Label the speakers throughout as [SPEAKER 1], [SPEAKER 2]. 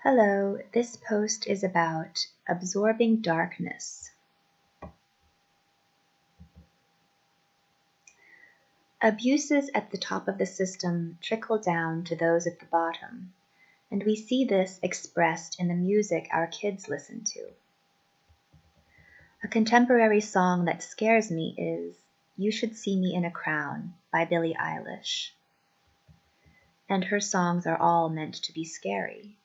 [SPEAKER 1] Hello, this post is about absorbing darkness. Abuses at the top of the system trickle down to those at the bottom, and we see this expressed in the music our kids listen to. A contemporary song that scares me is You Should See Me in a Crown by Billie Eilish. And her songs are all meant to be scary.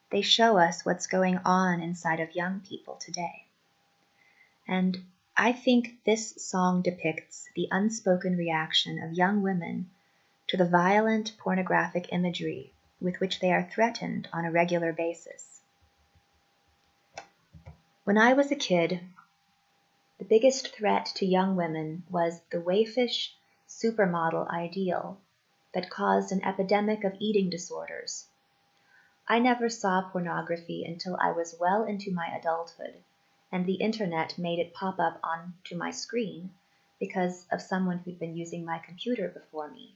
[SPEAKER 1] They show us what's going on inside of young people today. And I think this song depicts the unspoken reaction of young women to the violent pornographic imagery with which they are threatened on a regular basis. When I was a kid, the biggest threat to young women was the waifish supermodel ideal that caused an epidemic of eating disorders. I never saw pornography until I was well into my adulthood, and the internet made it pop up onto my screen because of someone who'd been using my computer before me.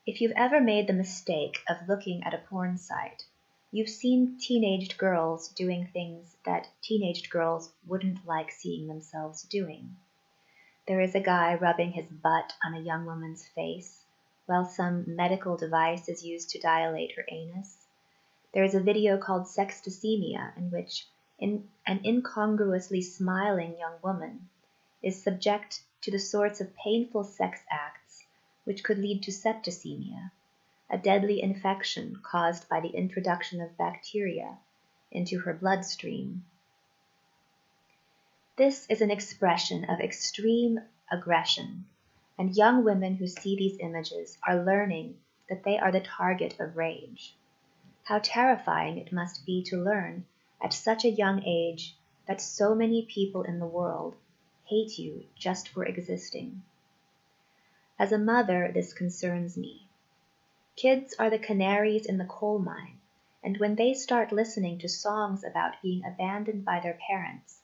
[SPEAKER 1] If you've ever made the mistake of looking at a porn site, you've seen teenaged girls doing things that teenaged girls wouldn't like seeing themselves doing. There is a guy rubbing his butt on a young woman's face while some medical device is used to dilate her anus. There is a video called Sextosemia in which an incongruously smiling young woman is subject to the sorts of painful sex acts which could lead to septicemia, a deadly infection caused by the introduction of bacteria into her bloodstream. This is an expression of extreme aggression, and young women who see these images are learning that they are the target of rage. How terrifying it must be to learn at such a young age that so many people in the world hate you just for existing. As a mother, this concerns me. Kids are the canaries in the coal mine, and when they start listening to songs about being abandoned by their parents,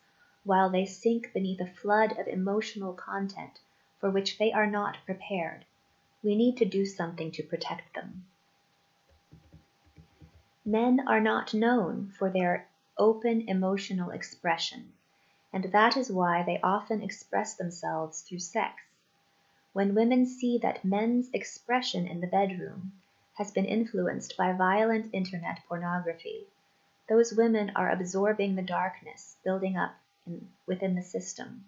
[SPEAKER 1] while they sink beneath a flood of emotional content for which they are not prepared, we need to do something to protect them. Men are not known for their open emotional expression, and that is why they often express themselves through sex. When women see that men's expression in the bedroom has been influenced by violent internet pornography, those women are absorbing the darkness building up within the system.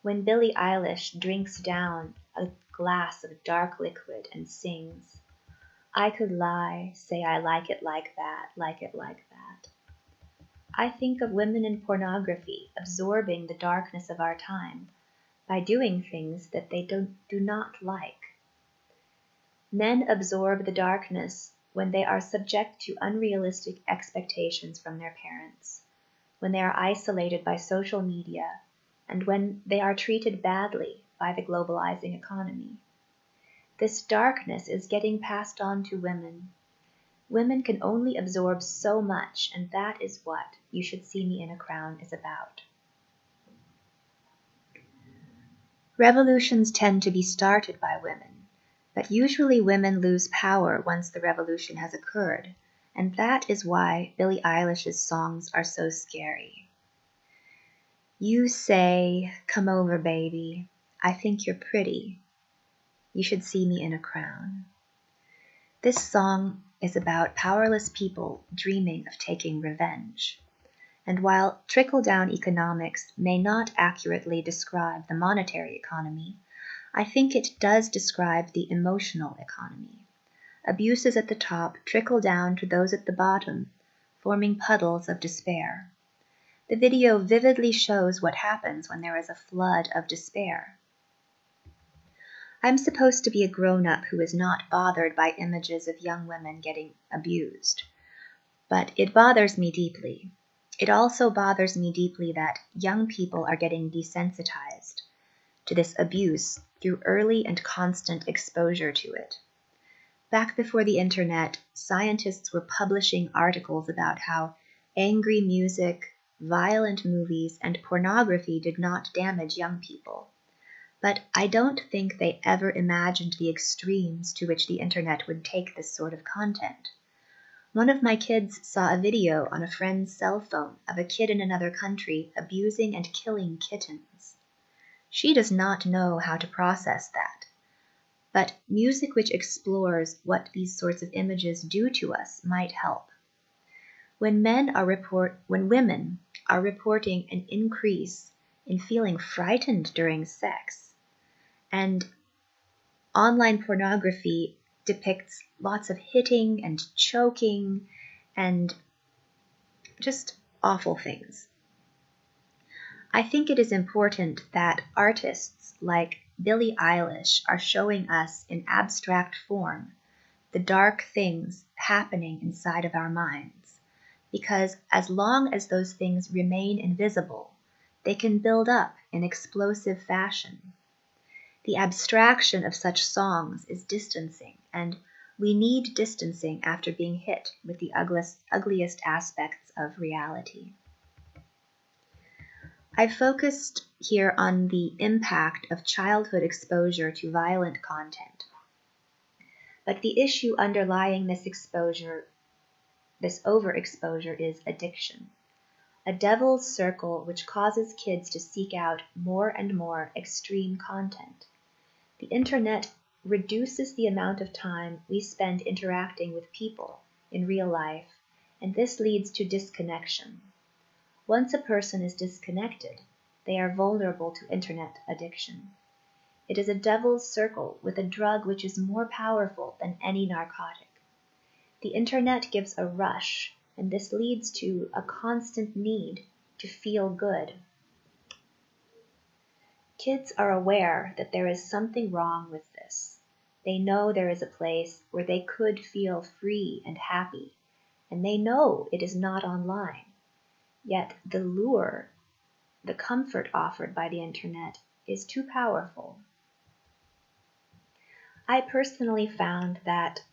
[SPEAKER 1] When Billie Eilish drinks down a glass of dark liquid and sings, I could lie, say I like it like that, like it like that. I think of women in pornography absorbing the darkness of our time by doing things that they do not like. Men absorb the darkness when they are subject to unrealistic expectations from their parents, when they are isolated by social media, and when they are treated badly by the globalizing economy. This darkness is getting passed on to women. Women can only absorb so much, and that is what You Should See Me in a Crown is about. Revolutions tend to be started by women, but usually women lose power once the revolution has occurred, and that is why Billie Eilish's songs are so scary. You say, come over, baby, I think you're pretty. You should see me in a crown. This song is about powerless people dreaming of taking revenge. And while trickle-down economics may not accurately describe the monetary economy, I think it does describe the emotional economy. Abuses at the top trickle down to those at the bottom, forming puddles of despair. The video vividly shows what happens when there is a flood of despair. I'm supposed to be a grown-up who is not bothered by images of young women getting abused. But it bothers me deeply. It also bothers me deeply that young people are getting desensitized to this abuse through early and constant exposure to it. Back before the internet, scientists were publishing articles about how angry music, violent movies, and pornography did not damage young people. But I don't think they ever imagined the extremes to which the internet would take this sort of content. One of my kids saw a video on a friend's cell phone of a kid in another country abusing and killing kittens. She does not know how to process that. But music which explores what these sorts of images do to us might help. When women are reporting an increase in feeling frightened during sex, and online pornography depicts lots of hitting and choking and just awful things. I think it is important that artists like Billie Eilish are showing us in abstract form the dark things happening inside of our minds, because as long as those things remain invisible, they can build up in explosive fashion. The abstraction of such songs is distancing, and we need distancing after being hit with the ugliest aspects of reality. I've focused here on the impact of childhood exposure to violent content. But the issue underlying this overexposure is addiction, a devil's circle which causes kids to seek out more and more extreme content. The internet reduces the amount of time we spend interacting with people in real life, and this leads to disconnection. Once a person is disconnected, they are vulnerable to internet addiction. It is a devil's circle with a drug which is more powerful than any narcotic. The internet gives a rush, and this leads to a constant need to feel good. Kids are aware that there is something wrong with this. They know there is a place where they could feel free and happy, and they know it is not online. Yet the lure, the comfort offered by the internet, is too powerful. I personally found that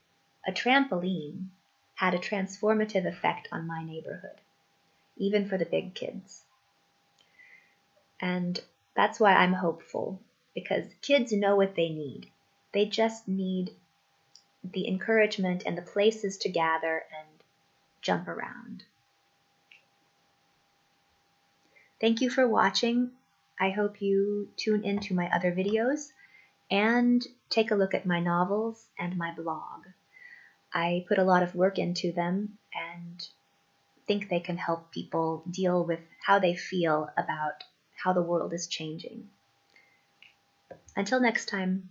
[SPEAKER 1] a trampoline had a transformative effect on my neighborhood, even for the big kids. And that's why I'm hopeful, because kids know what they need. They just need the encouragement and the places to gather and jump around. Thank you for watching. I hope you tune into my other videos and take a look at my novels and my blog. I put a lot of work into them and think they can help people deal with how they feel about how the world is changing. Until next time.